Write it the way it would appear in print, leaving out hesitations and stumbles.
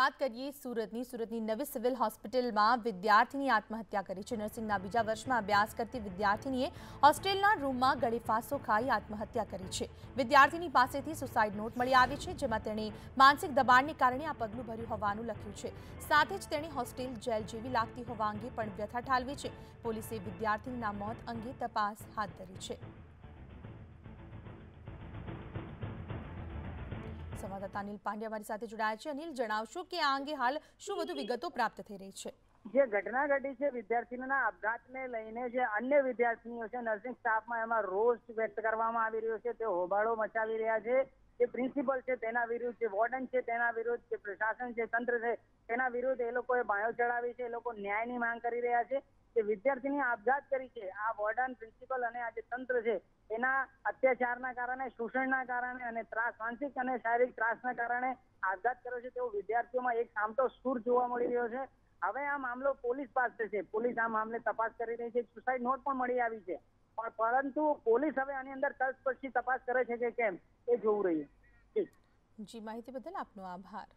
વાત કરીએ સુરતની નવી સિવિલ હોસ્પિટલમાં વિદ્યાર્થીની આત્મહત્યા કરી છે। નર્સિંગના બીજા વર્ષમાં અભ્યાસ કરતી વિદ્યાર્થીનીએ હોસ્ટેલના રૂમમાં ગળે ફાંસો ખાઈ આત્મહત્યા કરી છે। વિદ્યાર્થીની પાસેથી સુસાઇડ નોટ મળી આવી છે, જેમાં તેણે માનસિક દબાણને કારણે આ પગલું ભર્યું હોવાનું લખ્યું છે। સાથે જ તેણે હોસ્ટેલ જેલ જેવી લાગતી હોવા અંગે પણ વ્યથા ઠાલવી છે। પોલીસે વિદ્યાર્થીના મોત અંગે તપાસ હાથ ધરી છે। संवाददाता अनिल पांड्या हमारी साथ जुड़ाया है। अनिल, जणावशो कि आ अंगे हाल शुं वधु विगतो प्राप्त थई रही छे? जे घटना घटी है विद्यार्थीओना अपघातने लईने जे अन्य विद्यार्थीओ छे नर्सिंग स्टाफमां एमां रोष व्यक्त करवामां आवी रह्यो छे। तेओ होबाळो मचावी रह्या छे। जे प्रिंसिपल छे तेना विरुद्ध, जे वॉर्डन छे तेना विरुद्ध, जे प्रशासन छे, तंत्र छे तेना विरुद्ध ए लोकोए बायो चढ़ावी छे। ए लोको न्यायनी मांग करी रह्या छे। जे विद्यार्थीनी आपघात करी छे आ वॉर्डन, प्रिंसिपल अने आ जे तंत्र छे एना अत्याचारना कारणे, शोषणना कारणे अने त्रास, मानसिक अने शारीरिक त्रासना कारणे आपघात कर्यो छे तेवो विद्यार्थीओमां एक सामटो सूर जोवा मळी रह्यो छे। हवे आ मामलो पोलीस પાસે છે। પોલીસ આ મામલે તપાસ કરી રહી છે। સુસાઇડ નોટ પણ મળી આવી છે, પરંતુ પોલીસ હવે આની અંદર તલસ્પર્શી તપાસ કરે છે કે કેમ એ જોવું રહ્યું। જી, માહિતી બદલ આપનો આભાર।